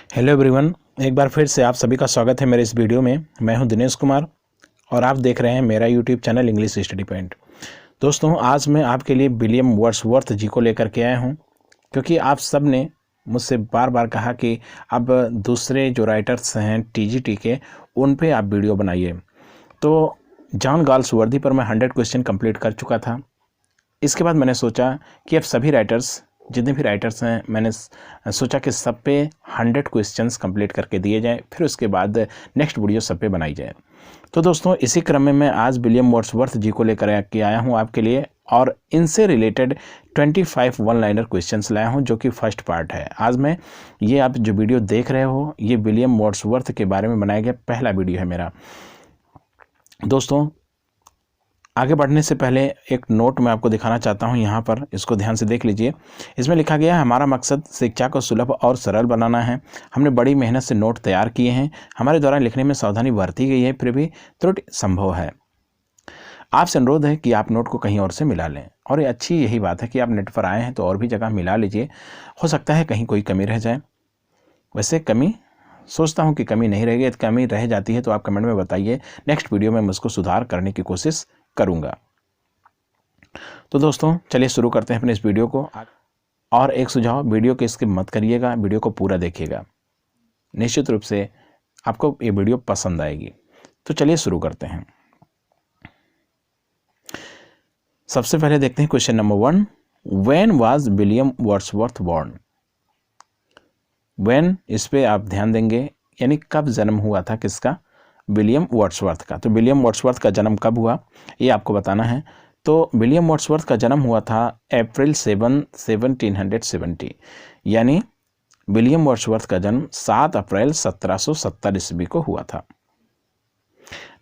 Hello everyone, एक बार फिर से आप सभी का स्वागत है मेरे इस वीडियो में। मैं हूं दिनेश कुमार और आप देख रहे हैं मेरा YouTube channel English study point. दोस्तों, आज मैं आपके लिए विलियम वर्ड्सवर्थ जी को लेकर के आया हूं, क्योंकि आप सब ने मुझसे बार बार कहा कि अब दूसरे जो राइटर्स हैं टीजीटी के, उन पे आप वीडियो बनाइए। तो जॉन गाल्सवर्दी पर मैं 100 क्वेश्चन कंप्लीट कर चुका था। इसके बाद मैंने सोचा कि अब सभी राइटर्स, जितने भी राइटर्स हैं, मैंने सोचा कि सब पे 100 क्वेश्चंस कंप्लीट करके दिए जाएं, फिर उसके बाद नेक्स्ट वीडियो सब पे बनाई जाए। तो दोस्तों, इसी क्रम में मैं आज विलियम वर्ड्सवर्थ जी को लेकर के आया हूं आपके लिए, और इनसे रिलेटेड 25 वन लाइनर क्वेश्चंस लाया हूं, जो कि फर्स्ट पार्ट है। आज मैं ये आप जो वीडियो देख रहे हो, ये विलियम वर्ड्सवर्थ के बारे में बनाया गया पहला वीडियो है मेरा। दोस्तों, आगे बढ़ने से पहले एक नोट मैं आपको दिखाना चाहता हूं, यहाँ पर इसको ध्यान से देख लीजिए। इसमें लिखा गया है, हमारा मकसद शिक्षा को सुलभ और सरल बनाना है। हमने बड़ी मेहनत से नोट तैयार किए हैं। हमारे द्वारा लिखने में सावधानी बरती गई है, फिर भी त्रुटि संभव है। आपसे अनुरोध है कि आप नोट को कहीं और से मिला लें, और अच्छी यही बात है कि आप नेट पर आए हैं तो और भी जगह मिला लीजिए। हो सकता है कहीं कोई कमी रह जाए। वैसे कमी सोचता हूँ कि कमी नहीं रहेगी। यदि कमी रह जाती है तो आप कमेंट में बताइए, नेक्स्ट वीडियो में मैं उसको सुधार करने की कोशिश करूंगा। तो दोस्तों, चलिए शुरू करते हैं अपने इस वीडियो को। और एक सुझाव, वीडियो को स्किप मत करिएगा, वीडियो को पूरा देखिएगा। निश्चित रूप से आपको ये वीडियो पसंद आएगी। तो चलिए शुरू करते हैं। सबसे पहले देखते हैं question number 1, when was William Wordsworth born. When, इस पे आप ध्यान देंगे, यानी कब जन्म हुआ था किसका? विलियम वर्ड्सवर्थ का। तो विलियम वर्ड्सवर्थ का जन्म कब हुआ, ये आपको बताना है। तो विलियम वर्ड्सवर्थ का जन्म हुआ था अप्रैल 7, 1770, यानी विलियम वर्ड्सवर्थ का जन्म 7 अप्रैल 1770 ईस्वी को हुआ था।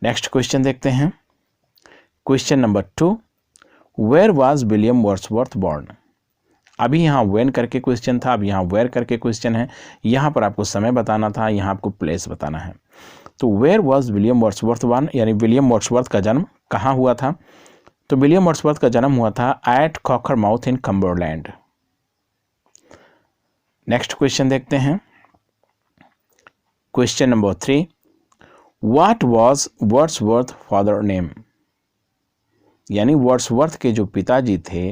नेक्स्ट क्वेश्चन देखते हैं। Question number 2, where was William Wordsworth born. अभी यहाँ वेन करके क्वेश्चन था, अब यहाँ वेयर करके क्वेश्चन है। यहाँ पर आपको समय बताना था, यहाँ आपको प्लेस बताना है। तो where was William Wordsworth born, यानी विलियम वर्ड्सवर्थ का जन्म कहाँ हुआ था? तो विलियम वर्ड्सवर्थ का जन्म हुआ था एट कॉकरमाउथ इन कम्बरलैंड। नेक्स्ट क्वेश्चन देखते हैं। Question number 3, what was Wordsworth father name, यानी वर्ड्सवर्थ के जो पिताजी थे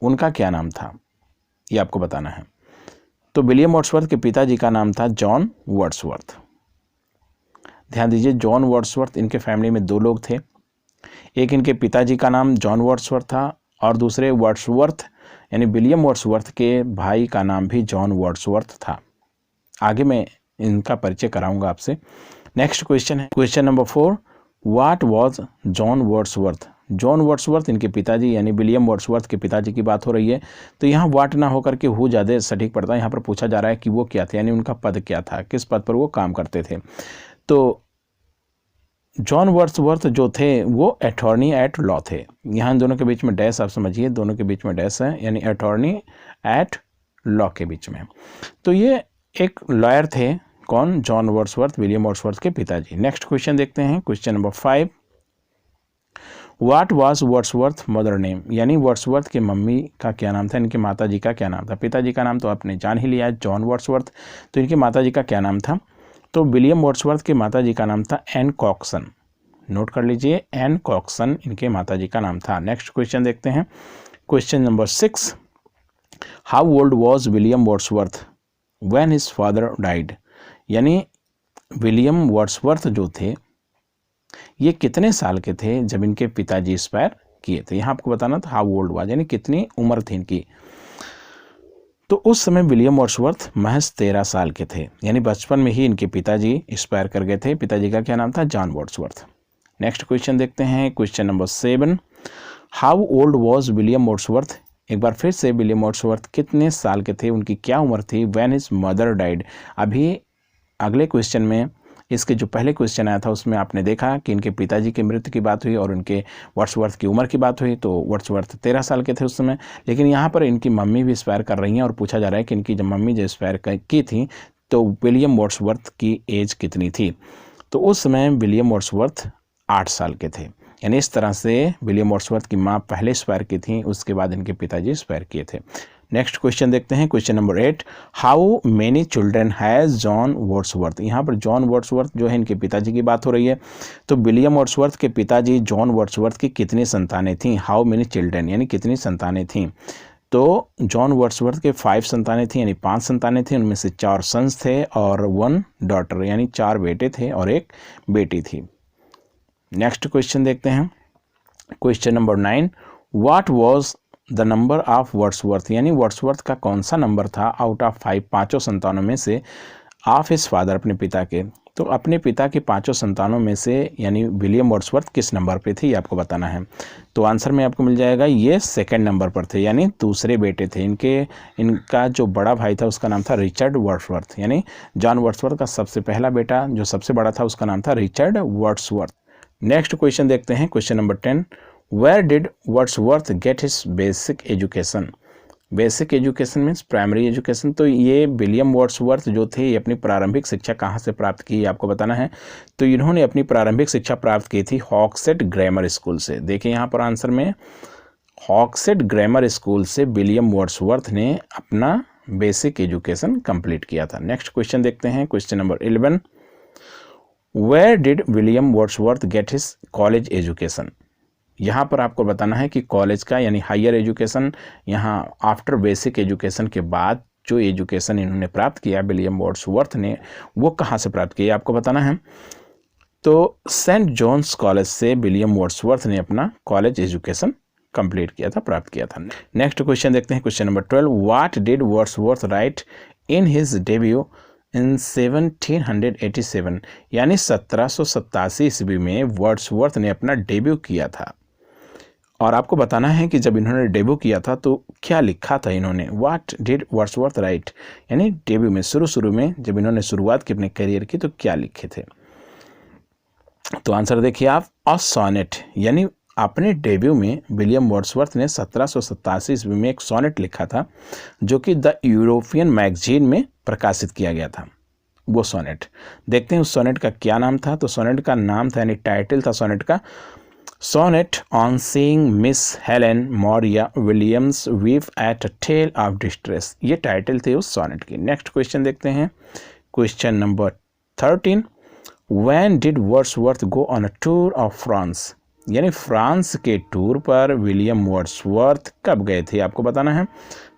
उनका क्या नाम था, ये आपको बताना है। तो विलियम वर्ड्सवर्थ के पिताजी का नाम था जॉन वर्ड्सवर्थ। ध्यान दीजिए, जॉन वर्ड्सवर्थ, इनके फैमिली में 2 लोग थे। एक इनके पिताजी का नाम जॉन वर्ड्सवर्थ था, और दूसरे वर्ड्सवर्थ यानी विलियम वर्ड्सवर्थ के भाई का नाम भी जॉन वर्ड्सवर्थ था। आगे मैं इनका परिचय कराऊंगा आपसे। नेक्स्ट क्वेश्चन है question number 4, what was John Wordsworth. John Wordsworth इनके पिताजी यानी विलियम वर्ड्सवर्थ के पिताजी की बात हो रही है। तो यहाँ व्हाट ना होकर के हु ज़्यादा सटीक पड़ता है। यहाँ पर पूछा जा रहा है कि वो क्या थे, यानी उनका पद क्या था, किस पद पर वो काम करते थे। तो जॉन वर्ड्सवर्थ जो थे वो अटॉर्नी एट लॉ थे। यहाँ इन दोनों के बीच में डैश आप समझिए, दोनों के बीच में डैश है, यानी अटॉर्नी एट लॉ के बीच में। तो ये एक लॉयर थे। कौन? जॉन वर्ड्सवर्थ, विलियम वर्ड्सवर्थ के पिताजी। नेक्स्ट क्वेश्चन देखते हैं। Question number 5, what was Wordsworth mother name, यानी वर्ड्सवर्थ के मम्मी का क्या नाम था, इनके माता जी का क्या नाम था। पिताजी का नाम तो आपने जान ही लिया है, जॉन वर्ड्सवर्थ। तो इनके माता जी का क्या नाम था? तो विलियम वर्ड्सवर्थ के माता जी का नाम था एन कॉक्सन। नोट कर लीजिए, एन कॉक्सन इनके माता जी का नाम था। नेक्स्ट क्वेश्चन देखते हैं। Question number 6, how old was William Wordsworth when his father died, यानी विलियम वर्ड्सवर्थ जो थे ये कितने साल के थे जब इनके पिताजी एक्सपायर किए थे। यहाँ आपको बताना था हाउ ओल्ड वाज, यानी कितनी उम्र थी इनकी। तो उस समय विलियम वर्ड्सवर्थ महज 13 साल के थे, यानी बचपन में ही इनके पिताजी एक्सपायर कर गए थे। पिताजी का क्या नाम था? John Wordsworth. नेक्स्ट क्वेश्चन देखते हैं। Question number 7, how old was William Wordsworth. एक बार फिर से, विलियम वर्ड्सवर्थ कितने साल के थे, उनकी क्या उम्र थी व्हेन हिज मदर डाइड। अभी अगले क्वेश्चन में, इसके जो पहले क्वेश्चन आया था उसमें आपने देखा कि इनके पिताजी की मृत्यु की बात हुई और उनके वर्ड्सवर्थ की उम्र की बात हुई। तो वर्ड्सवर्थ 13 साल के थे उस समय, लेकिन यहाँ पर इनकी मम्मी भी एक्सपायर कर रही हैं, और पूछा जा रहा है कि इनकी जब मम्मी जो एक्सपायर की थी तो विलियम वर्ड्सवर्थ की एज कितनी थी। तो उस समय विलियम वर्ड्सवर्थ 8 साल के थे, यानी इस तरह से विलियम वर्ड्सवर्थ की माँ पहले एक्सपायर की थी, उसके बाद इनके पिताजी एक्सपायर किए थे। नेक्स्ट क्वेश्चन देखते हैं, question number 8, how many children has John Wordsworth. यहाँ पर जॉन वर्ड्सवर्थ जो है इनके पिताजी की बात हो रही है। तो विलियम वर्ड्सवर्थ के पिताजी जॉन वर्ड्सवर्थ की कितनी संतानें थीं, हाउ मेनी चिल्ड्रन यानी कितनी संतानें थीं। तो जॉन वर्ड्सवर्थ के 5 संतानें थीं यानी 5 संतानें थीं, उनमें से 4 सन्स थे और 1 डॉटर यानी 4 बेटे थे और 1 बेटी थी। नेक्स्ट क्वेश्चन देखते हैं, question number 9, what was the number of Wordsworth यानी वर्ड्सवर्थ का कौन सा नंबर था आउट ऑफ 5 पाँचों संतानों में से ऑफ हिज फादर अपने पिता के। तो अपने पिता के 5 संतानों में से यानी विलियम वर्ड्सवर्थ किस नंबर पे थे ये आपको बताना है। तो आंसर में आपको मिल जाएगा ये 2nd नंबर पर थे यानी दूसरे बेटे थे। इनका जो बड़ा भाई था उसका नाम था रिचर्ड वर्ड्सवर्थ यानी जॉन वर्ड्सवर्थ का सबसे पहला बेटा जो सबसे बड़ा था उसका नाम था रिचर्ड वर्ड्सवर्थ। नेक्स्ट क्वेश्चन देखते हैं, question number 10, where did Wordsworth get his basic education. Basic education means primary education. तो ये विलियम वर्ड्सवर्थ जो थे ये अपनी प्रारंभिक शिक्षा कहाँ से प्राप्त की आपको बताना है। तो इन्होंने अपनी प्रारंभिक शिक्षा प्राप्त की थी हॉक्सेट ग्रामर स्कूल से। देखिए यहाँ पर आंसर में हॉक्सेट ग्रामर स्कूल से विलियम वर्ड्सवर्थ ने अपना बेसिक एजुकेशन कंप्लीट किया था। नेक्स्ट क्वेश्चन देखते हैं, question number 11, where did William Wordsworth get his college education. यहाँ पर आपको बताना है कि कॉलेज का यानी हायर एजुकेशन यहाँ आफ्टर बेसिक एजुकेशन के बाद जो एजुकेशन इन्होंने प्राप्त किया विलियम वर्ड्सवर्थ ने वो कहाँ से प्राप्त किया आपको बताना है। तो सेंट जॉन्स कॉलेज से विलियम वर्ड्सवर्थ ने अपना कॉलेज एजुकेशन कंप्लीट किया था, प्राप्त किया था। नेक्स्ट क्वेश्चन देखते हैं, question number 12, what did Wordsworth right in his debut in 1787 यानी 1787 ईस्वी में वर्ड्सवर्थ ने अपना डेब्यू किया था। और आपको बताना है कि जब इन्होंने डेब्यू किया था तो क्या लिखा था इन्होंने। व्हाट डिड वर्ड्सवर्थ राइट यानी डेब्यू में शुरू में जब इन्होंने शुरुआत की अपने करियर की तो क्या लिखे थे। तो आंसर देखिए आप, अ सोनेट यानी अपने डेब्यू में विलियम वर्ड्सवर्थ ने 1787 ईस्वी में एक सोनेट लिखा था जो कि द यूरोपियन मैगजीन में प्रकाशित किया गया था। वो सोनेट देखते हैं उस सोनेट का क्या नाम था। तो सोनेट का नाम था यानी टाइटल था सोनेट का sonnet on seeing Miss Helen Maria Williams weep at a tale of distress. ये टाइटल थे उस सोनेट की। नेक्स्ट क्वेश्चन देखते हैं, question number 13, when did Wordsworth go on a tour of France यानी फ्रांस के टूर पर विलियम वर्ड्सवर्थ कब गए थे आपको बताना है।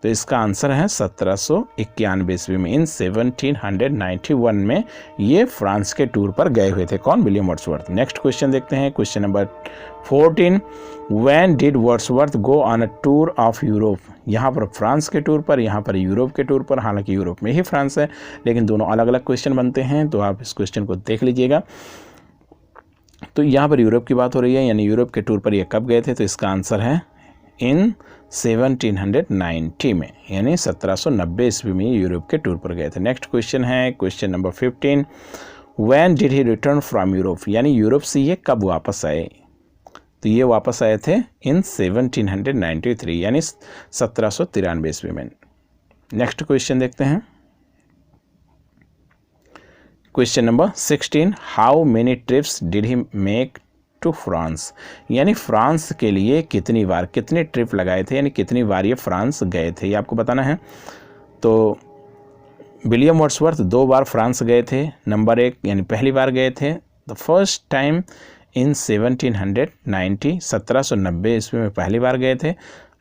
तो इसका आंसर है 1791 ईस्वी में। इन 1791 में ये फ्रांस के टूर पर गए हुए थे। कौन? William Wordsworth. नेक्स्ट क्वेश्चन देखते हैं, question number 14, when did Wordsworth go on a tour of Europe. यहाँ पर फ्रांस के टूर पर, यहाँ पर यूरोप के टूर पर। हालांकि यूरोप में ही फ्रांस है लेकिन दोनों अलग अलग क्वेश्चन बनते हैं, तो आप इस क्वेश्चन को देख लीजिएगा। तो यहाँ पर यूरोप की बात हो रही है यानी यूरोप के टूर पर ये कब गए थे। तो इसका आंसर है इन 1790 में यानी 1790 ईस्वी में यूरोप के टूर पर गए थे। नेक्स्ट क्वेश्चन है question number 15, when did he return from Europe यानी यूरोप से ये कब वापस आए। तो ये वापस आए थे इन 1793 यानी 1793 ईस्वी में। नेक्स्ट क्वेश्चन देखते हैं, question number 16, how many trips did he make to France यानी फ्रांस के लिए कितनी बार, कितने ट्रिप लगाए थे यानी कितनी बार ये फ्रांस गए थे, ये आपको बताना है। तो विलियम वर्ड्सवर्थ 2 बार फ्रांस गए थे। नंबर 1 यानी पहली बार गए थे द फर्स्ट टाइम इन 1790 1790 ईस्वी में पहली बार गए थे,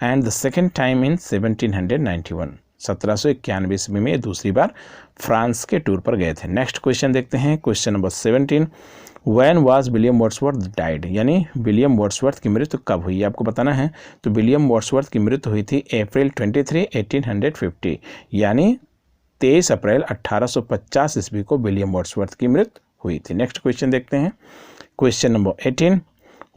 and the second time in 1791 1791 ईस्वी में दूसरी बार फ्रांस के टूर पर गए थे। नेक्स्ट क्वेश्चन देखते हैं, question number 17, when was William Wordsworth died यानी विलियम वर्ड्सवर्थ की मृत्यु कब हुई आपको बताना है। तो विलियम वर्ड्सवर्थ की मृत्यु हुई थी अप्रैल 23 1850 यानी 23 अप्रैल 1850 ईस्वी को विलियम वर्ड्सवर्थ की मृत्यु हुई थी। नेक्स्ट क्वेश्चन देखते हैं, question number 18,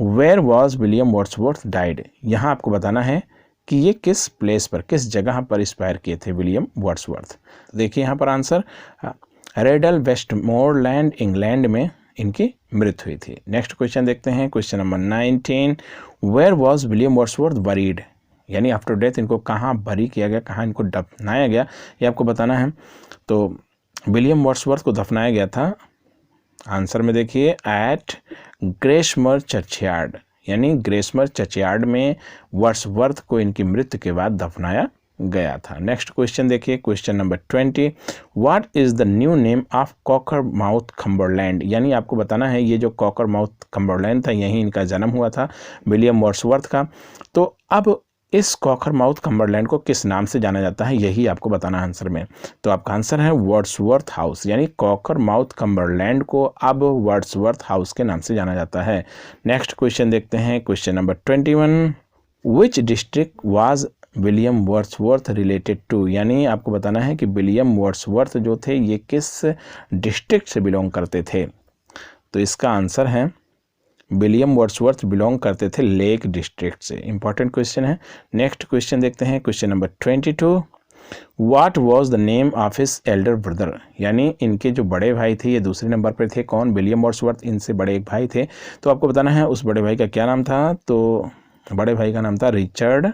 where was William Wordsworth died यहाँ आपको बताना है कि ये किस प्लेस पर, किस जगह पर इंस्पायर किए थे विलियम वर्ड्सवर्थ। देखिए यहाँ पर आंसर रेडल वेस्टमोरलैंड इंग्लैंड में इनकी मृत्यु हुई थी। नेक्स्ट क्वेश्चन देखते हैं, question number 19, where was William Wordsworth buried यानी आफ्टर डेथ इनको कहाँ बरी किया गया, कहाँ इनको दफनाया गया, ये आपको बताना है। तो विलियम वर्ड्सवर्थ को दफनाया गया था, आंसर में देखिए, एट ग्रेसमर चर्चयार्ड यानी ग्रेसमर चर्चयार्ड में वर्ड्सवर्थ को इनकी मृत्यु के बाद दफनाया गया था। नेक्स्ट क्वेश्चन देखिए, question number 20, what is the new name of Cockermouth Cumberland. यानी आपको बताना है ये जो कॉकरमाउथ कम्बरलैंड था यहीं इनका जन्म हुआ था, विलियम वर्ड्सवर्थ का। तो अब इस कॉकरमाउथ कम्बरलैंड को किस नाम से जाना जाता है, यही आपको बताना है आंसर में। तो आपका आंसर है वर्ड्सवर्थ हाउस, यानी कॉकरमाउथ कम्बरलैंड को अब वर्ड्सवर्थ हाउस के नाम से जाना जाता है। नेक्स्ट क्वेश्चन देखते हैं, question number 21, which district was William Wordsworth related to. यानी आपको बताना है कि विलियम वर्ड्सवर्थ जो थे ये किस डिस्ट्रिक्ट से बिलोंग करते थे। तो इसका आंसर है विलियम वर्ड्सवर्थ बिलोंग करते थे लेक डिस्ट्रिक्ट से। इंपॉर्टेंट क्वेश्चन है। नेक्स्ट क्वेश्चन देखते हैं, question number 22, what was the name of his Elder brother. यानी इनके जो बड़े भाई थे ये दूसरे नंबर पर थे, कौन, विलियम वर्ड्सवर्थ, इनसे बड़े एक भाई थे। तो आपको बताना है उस बड़े भाई का क्या नाम था। तो बड़े भाई का नाम था रिचर्ड,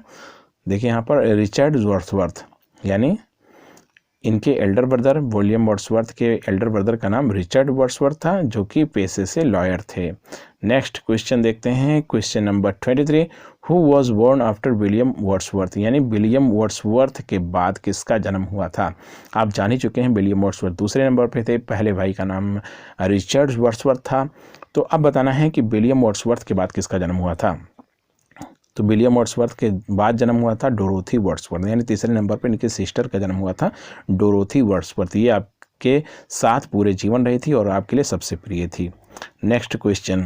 देखिए यहाँ पर रिचर्ड वर्ड्सवर्थ, यानी इनके एल्डर ब्रदर विलियम वर्ड्सवर्थ के एल्डर ब्रदर का नाम रिचर्ड वर्ड्सवर्थ था, जो कि पेशे से लॉयर थे। नेक्स्ट क्वेश्चन देखते हैं, question number 23, who was born after William Wordsworth. यानी विलियम वर्ड्सवर्थ के बाद किसका जन्म हुआ था। आप जान ही चुके हैं विलियम वर्ड्सवर्थ दूसरे नंबर पे थे, पहले भाई का नाम रिचर्ड वर्ड्सवर्थ था। तो अब बताना है कि विलियम वर्ड्सवर्थ के बाद किसका जन्म हुआ था। तो विलियम वर्ड्सवर्थ के बाद जन्म हुआ था डोरोथी वर्ड्सवर्थ, यानी तीसरे नंबर पर इनकी सिस्टर का जन्म हुआ था डोरोथी वर्ड्सवर्थ। ये आपके साथ पूरे जीवन रही थी और आपके लिए सबसे प्रिय थी। Next question,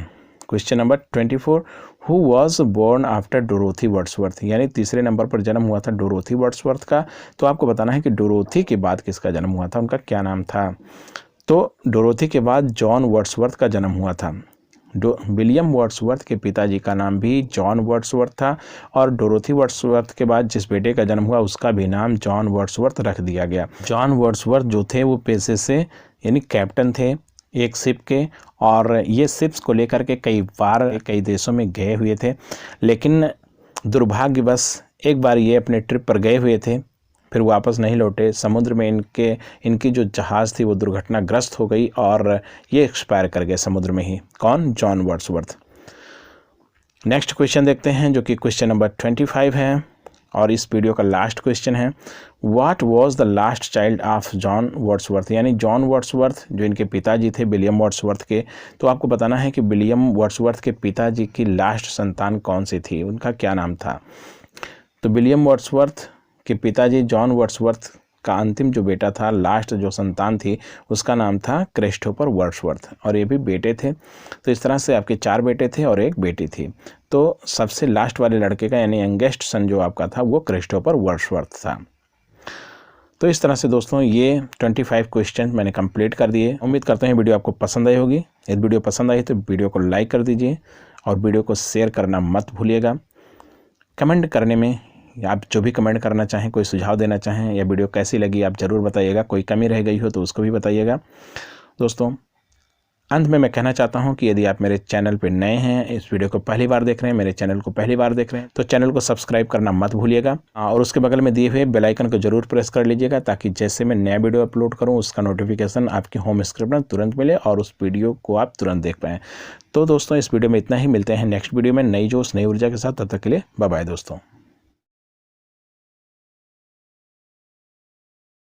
question number 24, who was born after Dorothy Wordsworth. यानी तीसरे नंबर पर जन्म हुआ था डोरोथी वर्ड्सवर्थ का। तो आपको बताना है कि डोरोथी के बाद किसका जन्म हुआ था, उनका क्या नाम था। तो डोरोथी के बाद जॉन वर्ड्सवर्थ का जन्म हुआ था। विलियम वर्ड्सवर्थ के पिताजी का नाम भी जॉन वर्ड्सवर्थ था और डोरोथी वर्ड्सवर्थ के बाद जिस बेटे का जन्म हुआ उसका भी नाम जॉन वर्ड्सवर्थ रख दिया गया। जॉन वर्ड्सवर्थ जो थे वो पेशे से यानी कैप्टन थे एक शिप के, और ये शिप्स को लेकर के कई बार कई देशों में गए हुए थे, लेकिन दुर्भाग्यवश एक बार ये अपने ट्रिप पर गए हुए थे, फिर वापस नहीं लौटे। समुद्र में इनकी जो जहाज़ थी वो दुर्घटनाग्रस्त हो गई और ये एक्सपायर कर गए समुद्र में ही। कौन, जॉन वर्ड्सवर्थ। नेक्स्ट क्वेश्चन देखते हैं जो कि क्वेश्चन नंबर 25 है और इस वीडियो का लास्ट क्वेश्चन है, what was the last child of John Wordsworth. यानी जॉन वर्ड्सवर्थ जो इनके पिताजी थे विलियम वर्ड्सवर्थ के। तो आपको बताना है कि विलियम वर्ड्सवर्थ के पिताजी की लास्ट संतान कौन सी थी, उनका क्या नाम था। तो विलियम वर्ड्सवर्थ कि पिताजी जॉन वर्ड्सवर्थ का अंतिम जो बेटा था, लास्ट जो संतान थी, उसका नाम था क्रिस्टोफर वर्ड्सवर्थ, और ये भी बेटे थे। तो इस तरह से आपके 4 बेटे थे और एक बेटी थी। तो सबसे लास्ट वाले लड़के का यानी यंगेस्ट सन जो आपका था वो क्रिस्टोफर वर्ड्सवर्थ था। तो इस तरह से दोस्तों ये 25 क्वेश्चन मैंने कंप्लीट कर दिए। उम्मीद करते हैं वीडियो आपको पसंद आई होगी। यदि वीडियो पसंद आई तो वीडियो को लाइक कर दीजिए और वीडियो को शेयर करना मत भूलिएगा। कमेंट करने में आप जो भी कमेंट करना चाहें, कोई सुझाव देना चाहें या वीडियो कैसी लगी आप ज़रूर बताइएगा। कोई कमी रह गई हो तो उसको भी बताइएगा। दोस्तों अंत में मैं कहना चाहता हूं कि यदि आप मेरे चैनल पर नए हैं, इस वीडियो को पहली बार देख रहे हैं, मेरे चैनल को पहली बार देख रहे हैं, तो चैनल को सब्सक्राइब करना मत भूलिएगा और उसके बगल में दिए हुए बेल आइकन को जरूर प्रेस कर लीजिएगा, ताकि जैसे मैं नया वीडियो अपलोड करूं उसका नोटिफिकेशन आपके होम स्क्रीन पर तुरंत मिले और उस वीडियो को आप तुरंत देख पाएँ। तो दोस्तों इस वीडियो में इतना ही, मिलते हैं नेक्स्ट वीडियो में नई जोश नई ऊर्जा के साथ। तब तक के लिए बाय बाय दोस्तों।